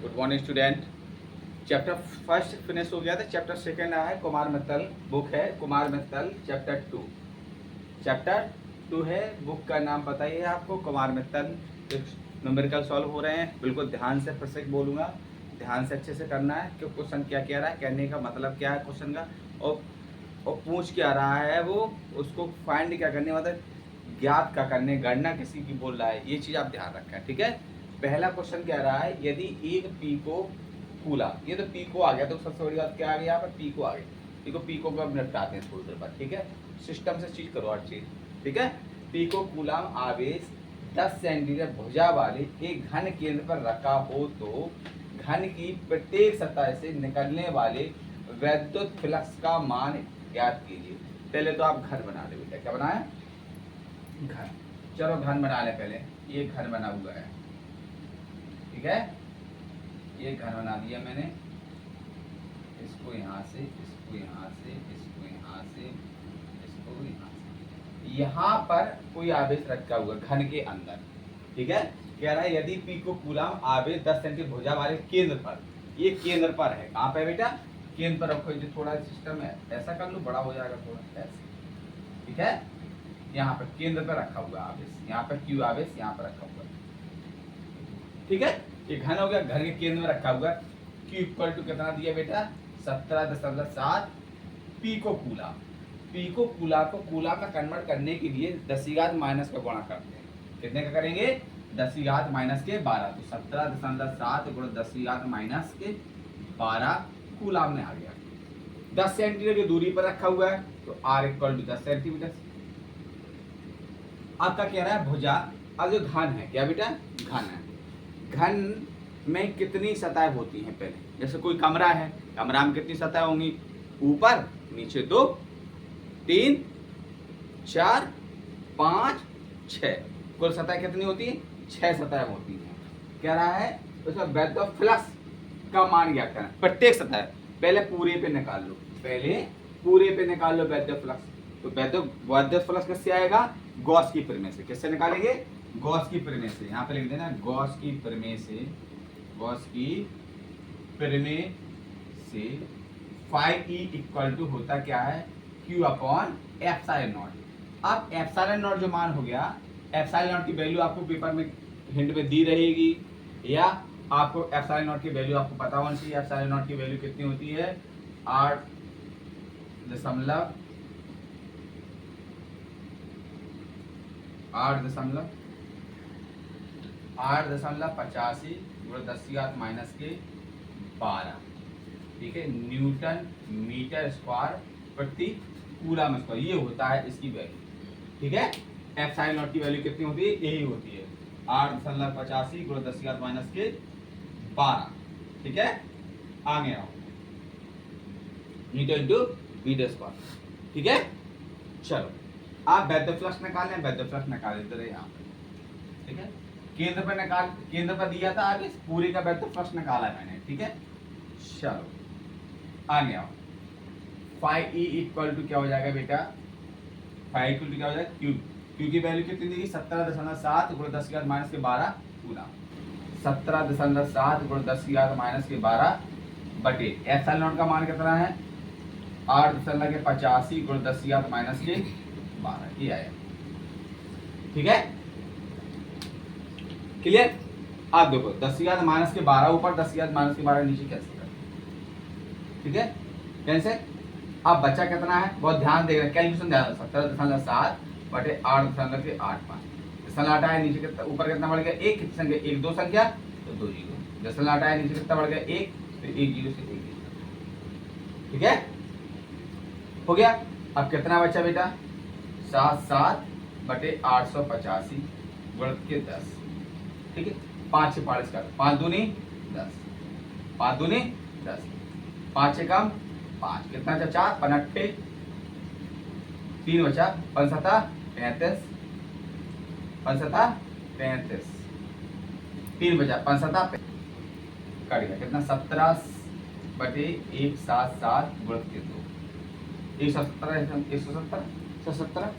Good morning student. Chapter first finish हो गया था। चैप्टर सेकेंड आया है कुमार मित्तल बुक है कुमार मित्तल चैप्टर टू है। बुक का नाम पता ही है आपको, कुमार मित्तल। न्यूमेरिकल सॉल्व हो रहे हैं, बिल्कुल ध्यान से, फिर से बोलूँगा, ध्यान से अच्छे से करना है कि क्वेश्चन क्या कह रहा है, कहने का मतलब क्या है क्वेश्चन का, और पूछ क्या रहा है वो, उसको फाइंड क्या करने, मतलब ज्ञात क्या करने, गणना किसी की बोल रहा है, ये चीज़ आप ध्यान रखें, ठीक है। पहला क्वेश्चन कह रहा है यदि एक पीको कूला, ये तो पीको आ गया, तो सबसे बड़ी बात क्या आ गई यहाँ पर, पीको आ गई। पीको को अब निपटाते हैं थोड़ी देर बाद, ठीक है। सिस्टम से चीज करो हर चीज, ठीक है। पीको कूलाम आवेश 10 सेंटीमीटर भुजा वाले एक घन केंद्र पर रखा हो तो घन की प्रत्येक सतह से निकलने वाले वैद्युत फ्लक्स का मान ज्ञात कीजिए। पहले तो आप घर बना ले बेटा, क्या बनाए, घर। चलो घन बना ले पहले, ये घर बना हुआ है, ठीक है। ये घर बना दिया मैंने, इसको यहाँ से, इसको यहाँ से, इसको यहाँ से, इसको यहाँ से, यहाँ पर कोई आवेश रखा हुआ घन के अंदर, ठीक है। कह रहा है यदि पीको कूलाम आवेश 10 सेंटीमीटर भुजा वाले केंद्र पर, ये केंद्र पर है, कहाँ पे बेटा, केंद्र पर रखो। जो थोड़ा सिस्टम है ऐसा कर लो, बड़ा हो जाएगा थोड़ा ऐसे, ठीक है। यहाँ पर केंद्र पर रखा हुआ आवेश, यहाँ पर क्यू आवेश यहाँ पर रखा हुआ, ठीक है। ये घन हो गया, घर के केंद्र में रखा हुआ। Q इक्वल टू कितना दिया बेटा, 17.7 पीको कूला। पीको कूला को कूला में कन्वर्ट करने के लिए 10 माइनस का गुणा करते हैं। कितने का करेंगे, 10 माइनस के 12, तो 17.7 गुणा 10 माइनस के 12 कूलाम में आ गया। 10 सेंटीमीटर की दूरी पर रखा हुआ है, तो R इक्वल टू 10 सेंटीमीटर। आपका कह रहा है भुजा, अब जो घन है, क्या बेटा, घन है। घन में कितनी सतह होती हैं, पहले जैसे कोई कमरा है, कमरा में कितनी सतह होंगी, ऊपर नीचे 2 3 4 5 6, कुल सतह कितनी होती है, 6 सतह होती हैं। कह रहा है उसमें वैद्युत फ्लक्स का मान ज्ञात करना, प्रत्येक सतह। पहले पूरे पे निकाल लो, पहले पूरे पे निकाल लो वैद्युत फ्लक्स। तो वैद्युत फ्लक्स किससे आएगा, गॉस की प्रमेय से। किससे निकालेंगे, गॉस की प्रमेय से। यहाँ पे लिख देना गॉस की प्रमेय से, गॉस की प्रमेय से फाई ई इक्वल टू होता क्या है, Q अपॉन एप्सिलॉन नॉट। अब एप्सिलॉन नॉट जो मान हो गया, एप्सिलॉन नॉट की वैल्यू आपको पेपर में हिंट में दी रहेगी, या आपको एप्सिलॉन नॉट की वैल्यू आपको पता होना चाहिए। एप्सिलॉन नॉट की वैल्यू कितनी होती है, 8.85 गुणा 10 माइनस के 12, ठीक है, न्यूटन मीटर स्क्वायर प्रति कूलम स्क्वायर, ये होता है इसकी वैल्यू, ठीक है। एप्सिलॉन नॉट की वैल्यू कितनी होती है, यही होती है 8.85 गुणा 10 माइनस के 12, ठीक है। आगे आओ, न्यूटन टू मीटर स्क्वायर, ठीक है। चलो आप वैद्युत फ्लक्स निकाल लें, वैद्युत फ्लक्स निकाल लेते रहे यहाँ पे, ठीक है। केंद्र पर निकाल, केंद्र पर दिया था आगे, पूरी का वैद्युत फ्लक्स निकाला मैंने, ठीक है। चलो आगे आओ, फाई ई इक्वल टू क्या हो जाएगा बेटा, फाई इक्वल टू क्या हो जाएगा, क्यू। क्यू की वैल्यू कितनी देगी, 17.7 गुणा 10 माइनस के 12 कूलम। 17.7 गुणा 10 माइनस के 12 बटे एप्सिलॉन नॉट का मान कितना है, 8.85 गुणा 10 माइनस के 12, ये आया, ठीक है। क्लियर। आप देखो 10 माइनस के 12 ऊपर, 10 माइनस के 12 नीचे, कैसे करें, ठीक है, कैसे। अब बच्चा कितना है, बहुत ध्यान देगा, कैलकुलेशन ध्यान, 17.7 बटे 8.85, दशमलव हटाया नीचे कितना, ऊपर कितना बढ़ गया, एक कितनी संख्या, एक 2 संख्या, तो 2 जीरो, दशमलव हटाया नीचे कितना बढ़ गया, 1, तो 1 जीरो से 1 जीरो, ठीक है, हो गया। अब कितना बचा बेटा, 7 बटे 885 गुणा के 10, ठीक है। 5 से 40 कर, 5 दूनी 10, 5 दूनी 10, 5 से कम 5, कितना बचा, 4, 5 8, 3 बचा, 5 7 35, 5 7 35, 3 बचा, 5 7 कट गया, कितना 17 बटे 177 गुणा के 2, 170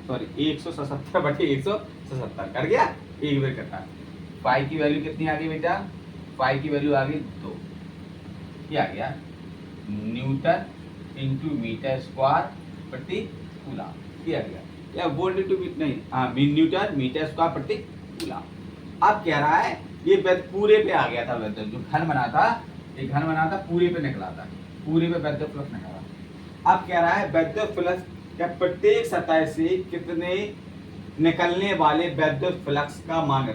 सॉरी 177 बटे 177 कर गया, एक बार करता है। फाई की वैल्यू कितनी आ गई बेटा, फाई की वैल्यू आ गई 2, क्या आ गया न्यूटन इंटू मीटर स्क्वायर प्रति कूलम, क्या आ गया या वोल्ट इंटू नहीं हाँ न्यूटन मीटर स्क्वायर प्रति कूलम। अब कह रहा है ये पूरे पे आ गया था वैद्युत, जो घन बना था ये घन बना था पूरे पे निकला था, पूरे पे वैद्युत फ्लक्स निकला। अब कह रहा है वैद्युत फ्लक्स क्या प्रत्येक सतह से कितने निकलने वाले वैद्युत फ्लक्स का मान है,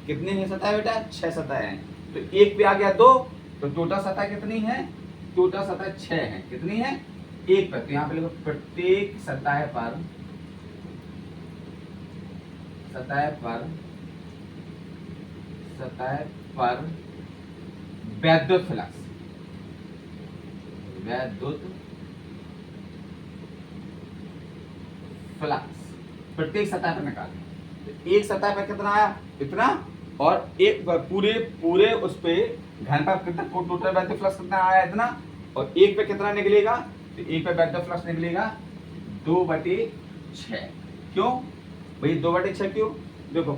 कितने हैं सतह बेटा 6 सतह हैं, तो एक पे आ गया 2, तो टोटल सतह कितनी है, टोटल सतह 6 है, कितनी है एक पे, तो यहाँ पे लिखो प्रत्येक सतह पर वैद्युत फ्लक्स प्रत्येक सतह पर निकालें, तो एक सतह पर कितना आया इतना, और एक पूरे उस पे घन पर कितना टोटल वैद्युत फ्लक्स कितना आया इतना, और एक पे कितना निकलेगा, तो एक पे वैद्युत फ्लक्स निकलेगा 2/6। क्यों भाई 2/6 क्यों, देखो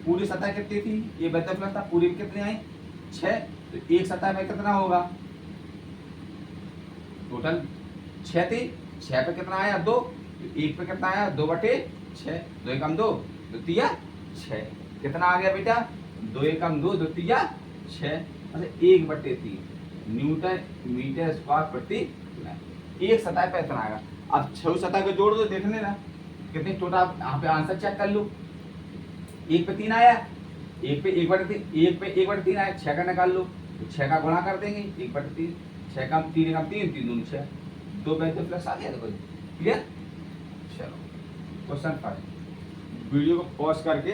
पूरी सतह कितनी थी, ये वैद्युत फ्लक्स था, पूरी में कितने आई 6, तो एक सतह में कितना होगा टोटल 6 थी, 6 पे कितना आया 2, तो एक पे कितना आया 2/6, 2 एकम 2 द्वितीय 6, कितना आ गया बेटा 2 एकम 2 द्वितीय 6, मतलब 1/3 न्यूटन मीटर स्क्वायर प्रति एक सतह पे इतना आएगा। अब 6 सतह को जोड़ दो देखने ना कितनी टोटल, यहाँ पे आंसर चेक कर लो, एक पे 3 आया, एक पे 1/3 आया, 6 का निकाल लो, तो 6 का गुणा कर देंगे 1/3, 6 का 3 का 3 3 दूनी 6, 2 वैद्युत फ्लक्स आ गया, देखो क्लियर। चलो क्वेश्चन 5 वीडियो को पॉज करके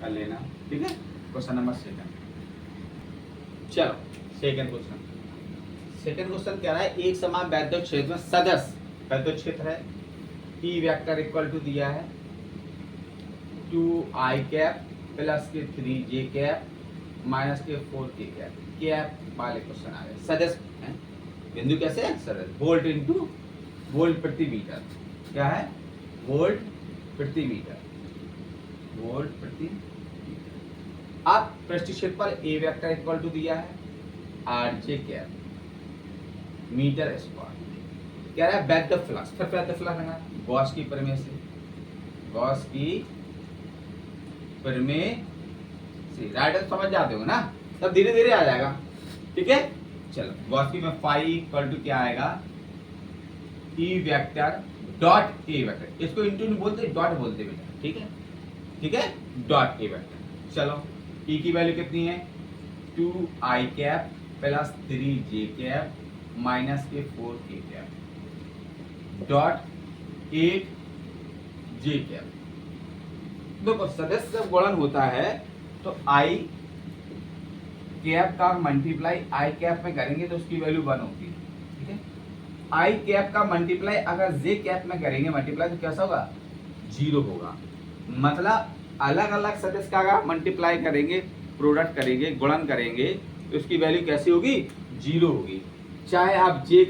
कर लेना, ठीक है। क्वेश्चन नंबर 2, चलो सेकंड क्वेश्चन कह रहा है एक समान वैद्युत क्षेत्र में सदस्य वैद्युत क्षेत्र है, ई वेक्टर इक्वल टू दिया है 2i कैप प्लस के 3j कैप माइनस के 4k कैप वाले क्वेश्चन आ गए। सदस्य है बिंदु कैसे है सदस्य, वोल्ट इंटू वोल्ट प्रति मीटर, क्या है वोल्ट प्रति मीटर, वोल्ट प्रति मीटर। अब पृष्ठ क्षेत्र पर ए वेक्टर इक्वल टू दिया है rj कैप मीटर स्क्वायर, कह रहा है वैद्युत फ्लक्स, फिर वैद्युत फ्लक्स है गॉस की प्रमेय से, गॉस की प्रमेय से, राइट समझ जाते हो ना, तब धीरे धीरे आ जाएगा, ठीक है। चलो गॉस की में फाई इक्वल टू क्या आएगा E vector dot A vector, इसको इंटू नहीं बोलते डॉट बोलते बेटा, ठीक है ठीक है, डॉट ए वेक्टर। चलो ई की वैल्यू कितनी है 2i cap plus 3j cap minus के 4k cap dot 8j cap. देखो सदस्य जब गुणन होता है तो i कैप का मल्टीप्लाई i कैप में करेंगे तो उसकी वैल्यू 1 होगी, ठीक है। i कैप का मल्टीप्लाई अगर j कैप में करेंगे मल्टीप्लाई तो कैसा होगा 0 होगा, मतलब अलग अलग सदस्य का मल्टीप्लाई करेंगे, प्रोडक्ट करेंगे, गुणन करेंगे तो उसकी वैल्यू कैसी होगी 0 होगी। चाहे आप j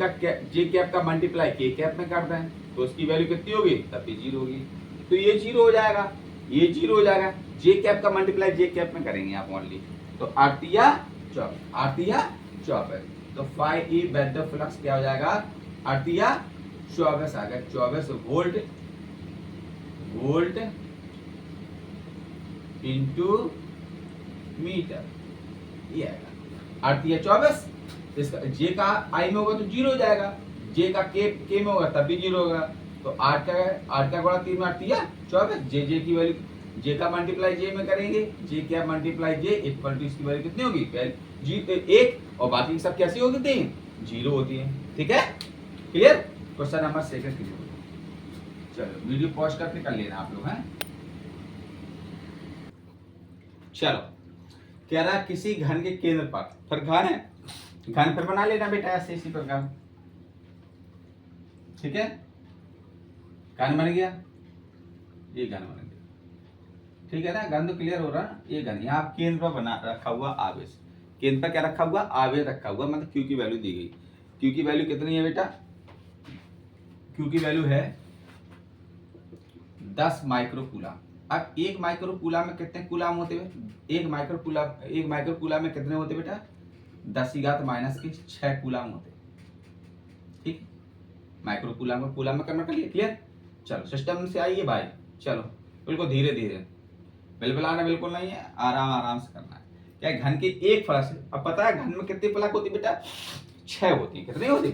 कैप का मल्टीप्लाई k कैप में कर दें तो उसकी वैल्यू कितनी होगी तब भी 0 होगी, तो ये 0 हो जाएगा, ये 0 हो जाएगा। j कैप का मल्टीप्लाई j कैप में करेंगे आप ओनली, तो आरतिया 24, तो फाई ई वैद्युत फ्लक्स क्या हो जाएगा आरतिया 24 आ गया, 24 वोल्ट इंटू मीटर, ये आएगा आरतिया 24। इसका जे का आई में होगा तो 0 हो जाएगा, जे का के में होगा तब भी 0 होगा, तो 8 का गुणा 3 में 8 24, जे की वैल्यू जे का मल्टीप्लाई जे में करेंगे, जे क्या मल्टीप्लाई जे इक्वल टू इसकी वैल्यू कितनी होगी 1, और बाकी सब कैसी होती है 0 होती है, ठीक है क्लियर। Question number 2 clear. चलो वीडियो पॉज करके कर लेना आप लोग हैं। चलो कह रहा है किसी घन के केंद्र पर, फिर घन है घन फिर बना लेना बेटा ऐसे इसी प्रकार, ठीक है। घन बन गया, ये घन बन गया, ठीक है ना, घन तो क्लियर हो रहा है। ये घन यहाँ केंद्र पर बना रखा हुआ आवेश, केंद्र पर क्या रखा हुआ आवेश रखा हुआ, मतलब क्यू की वैल्यू दी गई। क्यू की वैल्यू कितनी है बेटा, क्यू की वैल्यू है 10 माइक्रोकूलम। अब 1 माइक्रोकूलम में कितने कूलम होते हैं, 1 माइक्रोकूलम में कितने होते बेटा 10⁻⁶ कूलाम होते, ठीक, माइक्रो कूलाम को कूलाम में कन्वर्ट कर लिए। क्लियर? चलो सिस्टम से आइए भाई, चलो बिल्कुल धीरे धीरे, बिलबिलाना बिल्कुल नहीं है, आराम आराम से करना है। क्या है, घन की एक फ्लक्स, अब पता है घन में कितनी फ्लक्स होती है बेटा? 6 होती है। कितनी होती?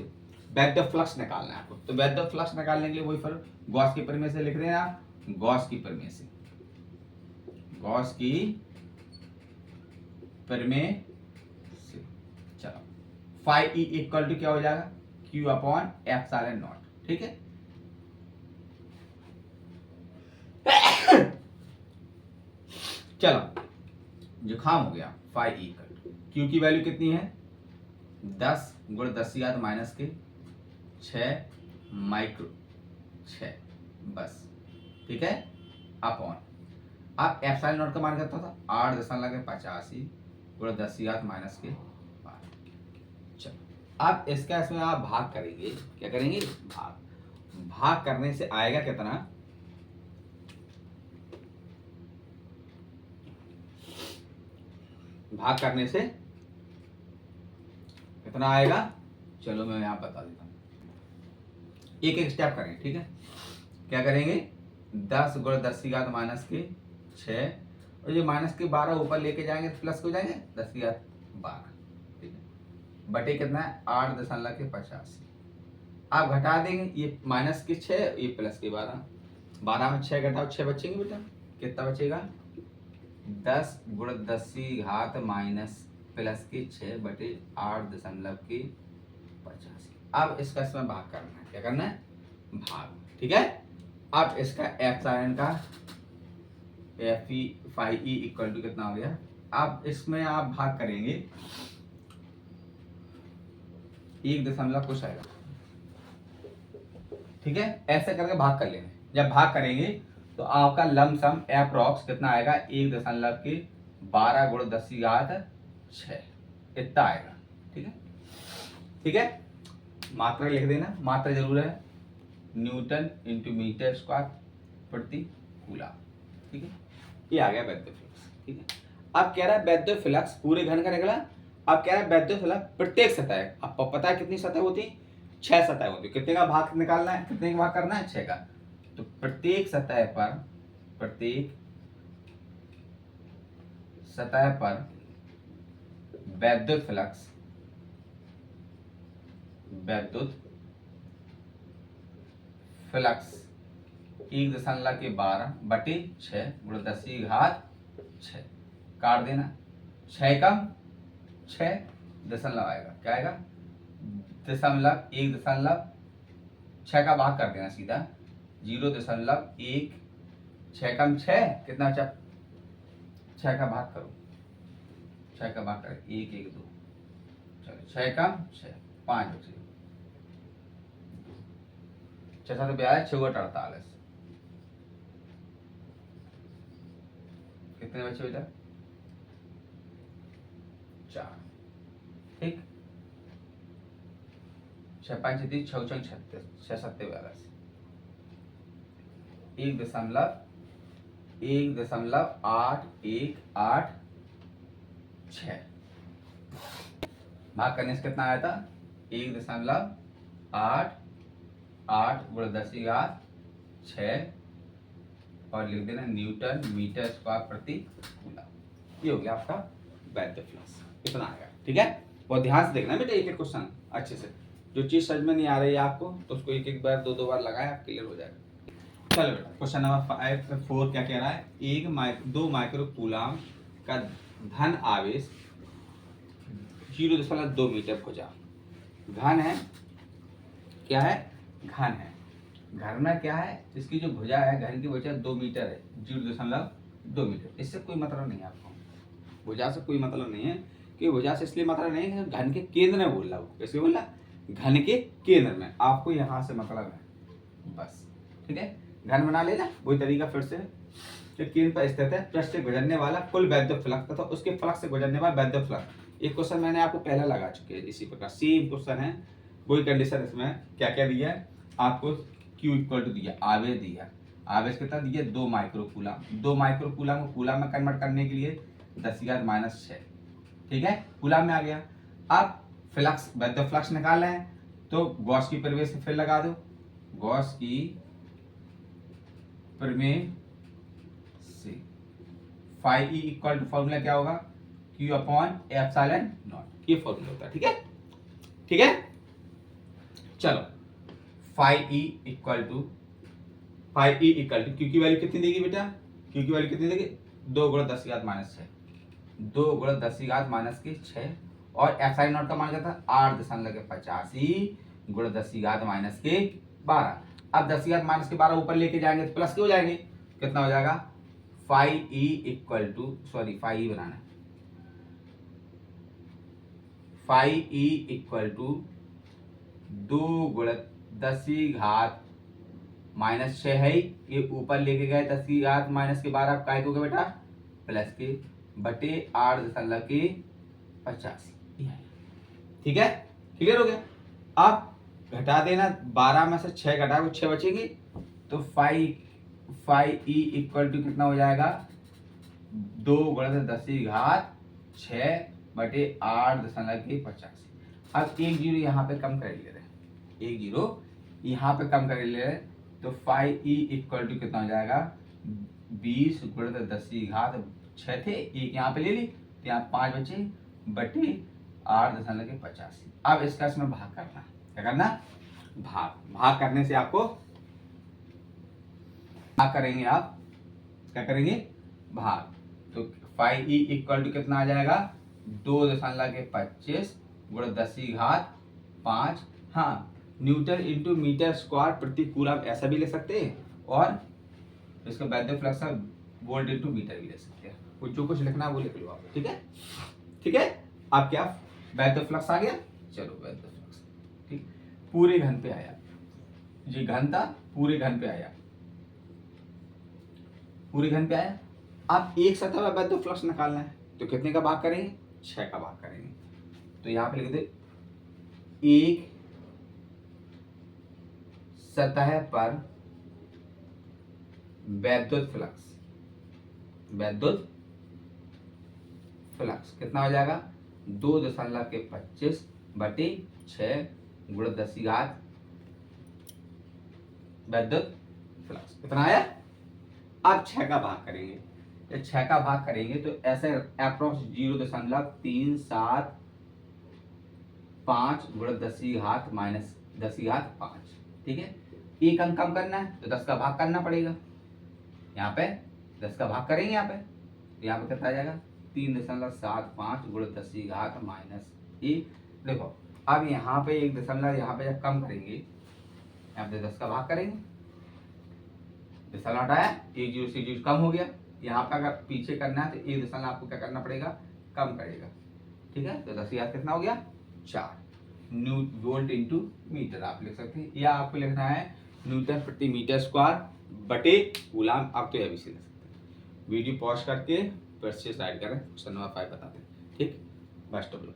वेक्टर फ्लक्स निकालना है आपको, तो वेक्टर फ्लक्स निकालने के लिए वही फिर गॉस की प्रमेय से लिख देना, गॉस की प्रमेय से, गॉस की प्रमेय से। चलो फाई ई इक्वल टू क्या हो जाएगा? Q अपॉन एप्सिलॉन नॉट, ठीक है। चलो जुकाम हो गया, phi E equal to Q की वैल्यू कितनी है? 10 गुण 10⁻⁶ माइक्रो 6, बस, ठीक है, अपॉन, आप एप्सिलॉन नॉट का मान करता था 8.85 गुण 10⁻⁻⁰। चलो अब इसका इसमें आप भाग करेंगे, क्या करेंगे? भाग करने से आएगा कितना? भाग करने से कितना आएगा? चलो मैं यहां बता देता हूं, एक एक स्टेप करेंगे, ठीक है। क्या करेंगे? 10 गुण 10⁻⁻⁶, और ये -12 ऊपर लेके जाएंगे तो प्लस हो जाएंगे 10⁻12, ठीक है, बटे कितना है? 8.85। आप घटा देंगे, ये -6 ये +12, 12 में 6 घटाओ 6 बचेंगे बेटा, कितना बचेगा? 10 गुण 10⁻⁻⁻6 बटे 8.85। अब इसका इसमें भाग करना है, क्या करना है? भाग, ठीक है। अब इसका एप्सिलॉन का Fe phi E equal to कितना हो गया? अब इसमें आप भाग करेंगे 1 कुछ आएगा, ठीक है, ऐसे करके भाग कर लेंगे। जब भाग करेंगे तो आपका लमसम एप्रोक्स कितना आएगा? 1.12 गुण 10⁻6 इतना आएगा, ठीक है, ठीक है। मात्रा लिख देना, मात्रा जरूर है, न्यूटन इंटू मीटर स्क्वायर प्रति कूलम, ठीक है। ये आ गया वैद्य फ्लक्स, ठीक है। अब कह रहा है वैद्य फ्लक्स पूरे घन का निकला, अब कह रहा है वैद्य फ्लक्स प्रत्येक सतह, आपको पता है कितनी सतह होती? 6 सतह होती। कितने का भाग निकालना है, कितने का भाग करना है? 6 का। तो प्रत्येक सतह पर वैद्युत फ्लक्स 1.12 बटे 6 गुण 10⁻6 काट देना, 6 कम 6 दशमलव आएगा, क्या आएगा? 1.6 का भाग कर देना सीधा, 0.1, 6 कम 6 कितना बचा? 6 का भाग करो, 6 का भाग करें 1 1 2, चलो 6 कम 6 5 बचे, 6 7 42 6 48, कितने बचे बेटा? 4, ठीक, 6 5 30 6 6 36 6 7 42, 1.8186 भाग करने से कितना आया था? 1.88 गुण 10⁻6 और लिख देना न्यूटन मीटर स्क्वायर प्रति कूलम। ये हो गया आपका वैद्य फ्लक्स, इतना आएगा, ठीक है। बहुत ध्यान से देखना बेटा, एक एक क्वेश्चन अच्छे से, जो चीज समझ में नहीं आ रही है आपको तो उसको एक एक बार 2 बार लगाए, आप क्लियर हो जाएगा। चलो बेटा क्वेश्चन नंबर 4 क्या कह रहा है? 2 माइक्रो कूलम का धन आवेश 0.2 मीटर भुजा घन है, क्या है? घन है। घर में क्या है? इसकी जो भुजा है, घर की भुजा 2 मीटर है, 0.2 मीटर। इससे कोई मतलब नहीं है आपको, भुजा से कोई मतलब नहीं है, कि भुजा से इसलिए मतलब नहीं है, घन के केंद्र में बोल रहा हूँ। कैसे बोल रहा? घन के केंद्र में, आपको यहाँ से मतलब है बस, ठीक है। घन बना लेना, वही तरीका फिर से, जो केंद्र पर स्थित है, पृष्ठ से गुजरने वाला कुल वैद्य फ्लक्स तथा उसके फ्लक्स से गुजरने वाला वैद्य फ्लक्स। एक क्वेश्चन मैंने आपको पहले लगा चुके हैं इसी प्रकार, सेम क्वेश्चन है, वही कंडीशन। इसमें क्या क्या दिया है आपको? Q इक्वल टू दिया, आवेश दिया, आवेश कितना दिया? 2 माइक्रो कूलम। 2 माइक्रो कूलम को कूलम में कन्वर्ट करने के लिए 10⁻⁻6, ठीक है, कूलम में आ गया। अब फ्लक्स वैद्युत फ्लक्स निकालना है तो गॉस की प्रमेय से फिर लगा दो, गॉस की प्रमेय से phi E equal to formula क्या होगा, क्यू अपॉन एप्सिलॉन नॉट, ये फॉर्मूला होता है। ठीक है, ठीक है, चलो phi E equal to Q की वैल्यू कितनी देगी बेटा, क्यू की वैल्यू कितनी देगी 2 गुणा 10 की घात माइनस 6, 2 गुणा 10 की घात माइनस की 6, और एप्सिलॉन नॉट का मान क्या था 8.85 गुणा 10 की घात माइनस के 12। अब 10 की घात माइनस के 12 ऊपर लेके जाएंगे तो प्लस के हो जाएंगे, कितना हो जाएगा phi E equal to, sorry phi E बनाना है, फाई ई इक्वल टू 2 गुणा 10 की घात माइनस 6 है, ये ऊपर लेके गए 10 की घात माइनस के 12, काय को बेटा प्लस के बटे 8.85। ठीक है, क्लियर हो गया। अब घटा देना, 12 में से 6 घटा को 6 बचेगी, तो फाई ई इक्वल टू कितना हो जाएगा 2 गुणा 10 की घात 6 बटे 8.85। अब एक जीरो यहाँ पे कम कर ले रहे हैं, एक जीरो यहाँ पे कम कर ले रहे हैं, तो फाई ई इक्वल टू कितना हो जाएगा 20 गुणा 10 की घात 6 थे, एक यहाँ पे ले ली तो यहाँ 5 बचे बटे 8.85। अब इसका इसमें भाग करना, क्या करना भाग करने से आपको भाग करेंगे, आप क्या करेंगे भाग, तो फाई ई इक्वल टू कितना आ जाएगा 2.25 गुणा 10 की घात 5, हाँ न्यूटन इंटू मीटर स्क्वायर प्रति कूलम ऐसा भी ले सकते हैं, और इसका वैद्युत फ्लक्स वोल्ट इंटू मीटर भी ले सकते हैं, कुछ जो कुछ लिखना है वो लिख लो आप। ठीक है, ठीक है, आप क्या वैद्युत फ्लक्स आ गया, चलो वैद्युत फ्लक्स ठीक पूरे घन पे आया, ये घन था पूरे घन पे आया, पूरे घन पे आया। अब एक सतह में वैद्युत फ्लक्स निकालना है तो कितने का भाग करेंगे 6 का भाग करेंगे, तो यहाँ पे लिख दे एक सतह पर वैद्युत फ्लक्स कितना हो जाएगा 2.25 बटे 6 गुणा 10 की घात वैद्युत फ्लक्स कितना आया। अब 6 का भाग करेंगे, जब 6 का भाग करेंगे तो ऐसे अप्रोक्स 0.375 गुणा 10 की घात माइनस 10 की घात 5। ठीक है, एक अंक कम करना है तो 10 का भाग करना पड़ेगा, यहाँ पे 10 का भाग करेंगे, यहाँ पे तो यहाँ पे कितना आ जाएगा 3.75 गुणा 10 की घात माइनस 1। देखो अब यहाँ पे एक दशमलव यहाँ पे जब कम करेंगे, यहाँ पे 10 का भाग करेंगे, दशमलव हटाया, एक जीरो से जीरो कम हो गया, यहाँ पे अगर पीछे करना है तो एक दशमलव आपको क्या करना पड़ेगा कम करेगा। ठीक है, तो 10 की घात कितना हो गया 4 वोल्ट इंटू मीटर आप लिख सकते हैं, या आपको लिखना है न्यूटन प्रति मीटर स्क्वायर बटे कूलम, आप तो यह भी लिख सकते हैं। वीडियो पॉज करके फिर से स्लाइड करें, क्वेश्चन नंबर 5 बताते हैं। ठीक, बेस्ट ऑफ लक।